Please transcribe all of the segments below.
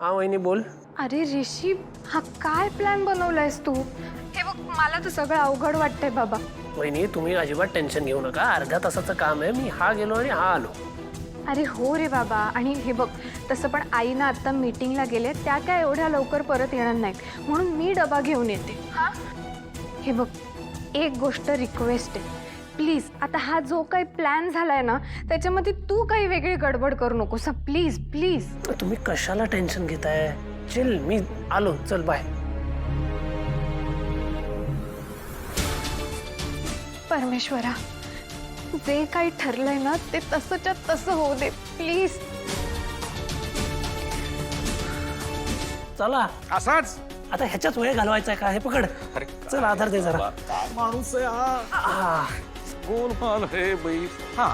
हाँ वहिनी बोल. अरे ऋषी, हा काय प्लॅन बनवलायस तू? हे बघ, मला तर सगळं अवघड वाटतंय बाबा. वहिनी तुम्ही अजिबात टेन्शन घेऊ नका. अर्ध्या तासाचं काम आहे. मी हा गेलो आणि हा आलो. अरे हो रे बाबा. आणि हे बघ, तसं पण आई ना आता मीटिंगला गेले, त्या काय एवढ्या लवकर परत येणार नाहीत, म्हणून मी डबा घेऊन येते. हा हे बघ, एक गोष्ट रिक्वेस्ट आहे प्लीज. आता हा जो काही प्लॅन झालाय ना, त्याच्यामध्ये तू काही वेगळी गडबड करू नकोस प्लीज प्लीज. तुम्ही कशाला टेन्शन घेताय? चिल, मी आलो. चल बाय. परमेश्वरा, जे काही ठरलंय ना ते तसंच्या तसं होऊ दे प्लीज. चला असाच आता ह्याच्याच वेळ घालवायचा का? हे पकड. अरे चल आधार दे जरा. काय माणूस आहे हा. गोलमाल है बाई. हा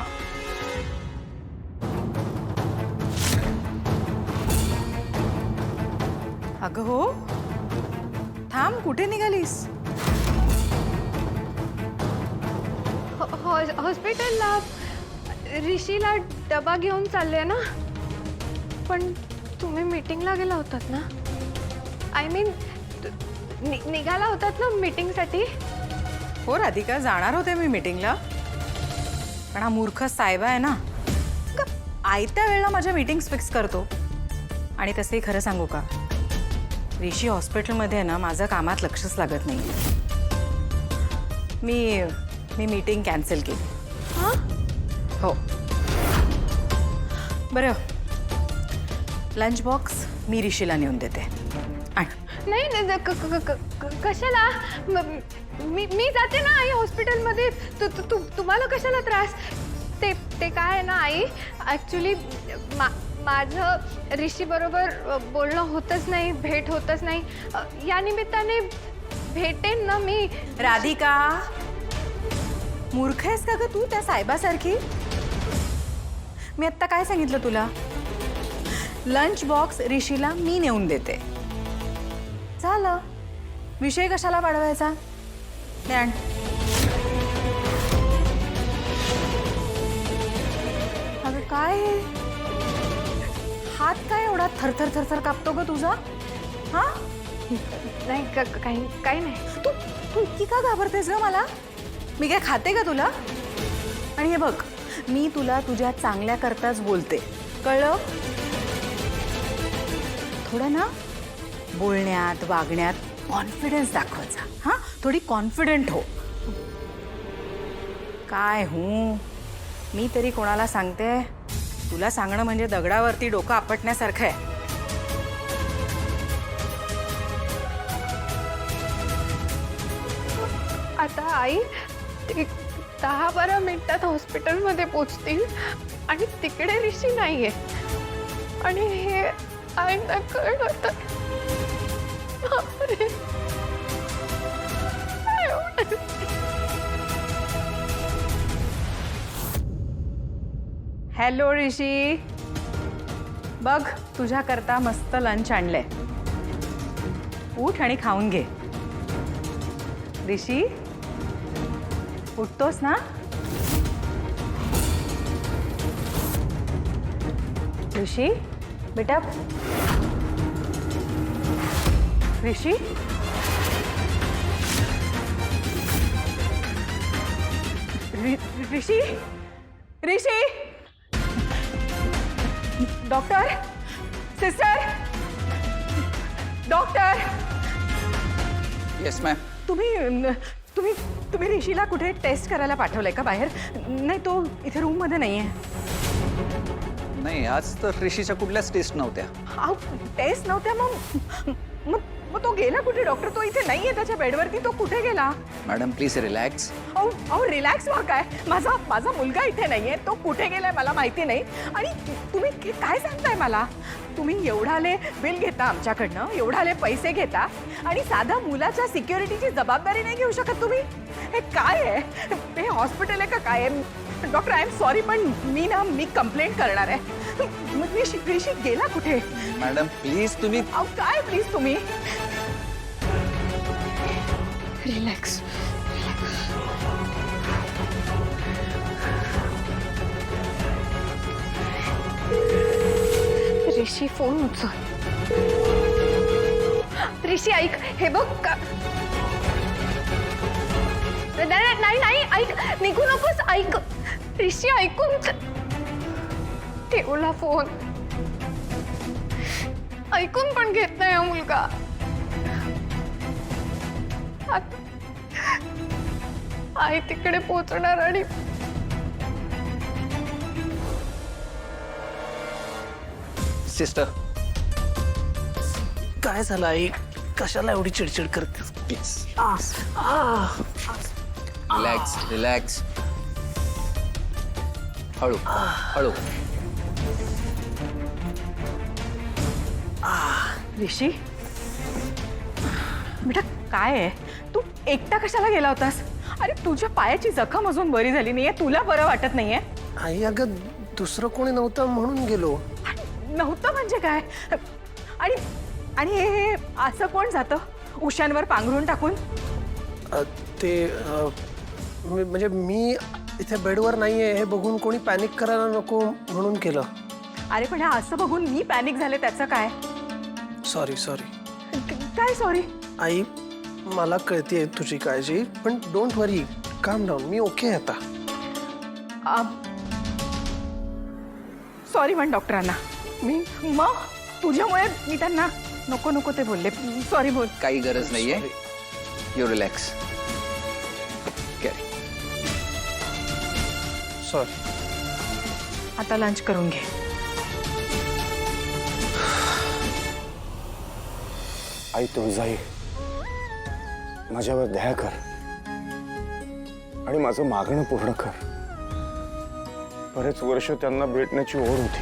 अगं हो, थांब, कुठे निघालीस? हॉस्पिटलला ऋषीला डबा घेऊन चालले ना. पण तुम्ही मीटिंगला गेला होतात ना? आय मीन निघाला होतात ना मीटिंगसाठी? हो राधिका, जाणार होते मी मीटिंगला, पण हा मूर्ख साहेबा आहे ना, आयत्या वेळेला माझ्या मीटिंग्स फिक्स करतो. आणि तसंही खरं सांगू का, ऋषी हॉस्पिटलमध्ये ना माझं कामात लक्षच लागत नाही. मी मीटिंग कॅन्सल केली. हां? हो. बरं, लंच बॉक्स मी ऋषीला नेऊन देते. नाही नाही, कशाला? मी जाते ना आई हॉस्पिटलमध्ये. तुम्हाला कशाला त्रास? ते काय आहे ना आई, ॲक्च्युली माझं ऋषी बरोबर बोलणं होतच नाही, भेट होतच नाही. या निमित्ताने भेटेन ना मी. राधिका, मूर्ख आहेस का ग तू त्या साहेबासारखी? मी आत्ता काय सांगितलं तुला? लंच बॉक्स ऋषीला मी नेऊन देते. झालं, विषय कशाला वाढवायचा? आण. अगं काय हात काय एवढा थरथर थरथर कापतो ग तुझा? हा नाही काही नाही. तू तू इतकी का घाबरतेस ग मला? मी काय खाते का तुला? आणि हे बघ, मी तुला तुझ्या चांगल्या करताच बोलते, कळलं? थोडं ना बोलण्यात वागण्यात कॉन्फिडन्स दाखवायचा. हां, थोडी कॉन्फिडंट हो. काय मी तरी कोणाला सांगते? तुला सांगणं म्हणजे दगडावरती डोकं आपटण्यासारखं आहे. आता आई 10-12 मिनिटात हॉस्पिटलमध्ये पोचतील आणि तिकडे ऋषी नाहीये. आणि हे आईंना कळलं तर बापरे. हॅलो ऋषी, बघ तुझ्या करता मस्त लंच आणलंय. उठ आणि खाऊन घे. ऋषी, उठतोस ना? ऋषी बेटा, Rishi, Rishi, Rishi, doctor, sister, doctor. Yes ma'am. तुम्ही ऋषीला कुठे टेस्ट करायला पाठवलंय का बाहेर? नाही, तो इथे रूम मध्ये नाहीये. नाही, आज तर ऋषीच्या कुठल्याच टेस्ट नव्हत्या. हा, टेस्ट नव्हत्या? मग तो गेला कुठे? डॉक्टर, तो इथे नाहीये त्याच्या बेडवरती. तो कुठे गेला? Madam please relax. अहो रिलॅक्स व्हा. काय, माझा मुलगा इथे नाहीये, तो कुठे गेलाय मला माहिती नाही. आणि तुम्ही काय सांगताय मला? तुम्ही एवढाले बिल घेता आमच्याकडनं, एवढाले पैसे घेता, आणि साधा मुलाच्या सिक्युरिटीची जबाबदारी नाही घेऊ शकत तुम्ही? हे काय आहे? हे हॉस्पिटल आहे का काय आहे? डॉक्टर, आय एम सॉरी, पण मी कंप्लेंट करणार आहे. ऋषी गेला कुठे? मॅडम प्लीज तुम्ही. अहो काय प्लीज तुम्ही? रिलॅक्स. ऋषी फोन उचल. ऋषी ऐक, हे बघ नाही नाही ऐक, निघू नकोस, ऐक ऋषी, ऐकून ठेवला फोन. ऐकून पण घेत नाही हा मुलगा. आई तिकडे पोहोचणार आणि सिस्टर काय झालं आई? कशाला एवढी चिडचिड करतेस? प्लीज आ, आ. Relax relax. हळू हळू. ऋषी बेटा, काय आहे? तू एकटा कशाला गेला होतास? अरे तुझ्या पायाची जखम अजून बरी झाली नाहीये, तुला बरं वाटत नाहीये? आई अगं दुसरं कोणी नव्हतं म्हणून गेलो. नव्हतं म्हणजे काय? आणि आणि हे असं कोण जातं उशांवर पांघरून टाकून? म्हणजे मी इथे बेडवर नाहीये हे बघून कोणी पॅनिक करायला नको म्हणून केलं. अरे पण हे असं बघून मी पॅनिक झाले, त्याचं काय? Sorry sorry. काय सॉरी? आई मला कळतेय तुझी काळजी, पण डोंट वरी, काम डाऊन, मी ओके आता. सॉरी म्हण डॉक्टरांना. मी मग तुझ्यामुळे मी त्यांना नको नको ते बोलले. सॉरी बोल. काही गरज नाहीये. You relax. सॉरी. आता लंच करून घे. आई तुळजाई, माझ्यावर दया कर आणि माझं मागणं पूर्ण कर. बरेच वर्ष त्यांना भेटण्याची ओढ होती,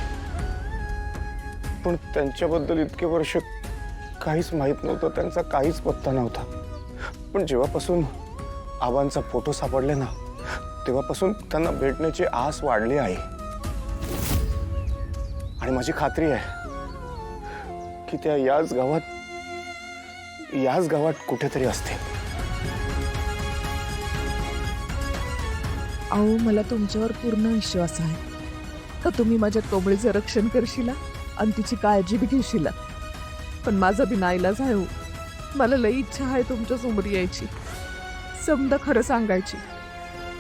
पण त्यांच्याबद्दल इतके वर्ष काहीच माहित नव्हतं, त्यांचा काहीच पत्ता नव्हता. पण जेव्हापासून आबांचा फोटो सापडले ना, तेव्हापासून त्यांना भेटण्याची आस वाढली आहे. आणि माझी खात्री आहे की त्या याच गावात कुठेतरी असते. अहो, मला तुमच्यावर पूर्ण विश्वास आहे का तुम्ही माझ्या कोंबडीचं रक्षण करशील आणि तिची काळजी बी घेशील. पण माझा बी नाईलाज आहे. मला लई इच्छा आहे तुमच्या समोर यायची, समजा खरं सांगायची,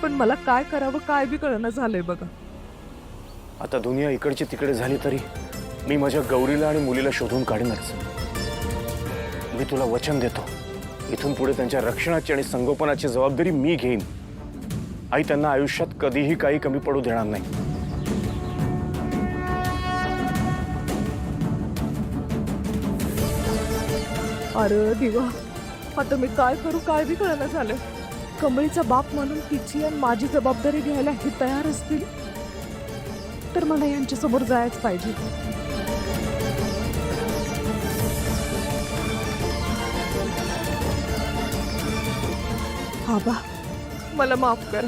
पण मला काय करावं काय बी कळणं झालंय बघा. आता दुनिया इकडची तिकडे झाली तरी मी माझ्या गौरीला आणि मुलीला शोधून काढीनच. मी तुला वचन देतो, इथून पुढे त्यांच्या रक्षणाची आणि संगोपनाची जबाबदारी मी घेईन. आई त्यांना आयुष्यात कधीही काही कमी पडू देणार नाही. अरे दिवा, आता मी काय करू काय बी कळणं झालं. कमळीचा बाप म्हणून तिची आणि माझी जबाबदारी घ्यायला हे तयार असतील तर मला यांच्या समोर जायच पाहिजे. आबा, मला माफ करा.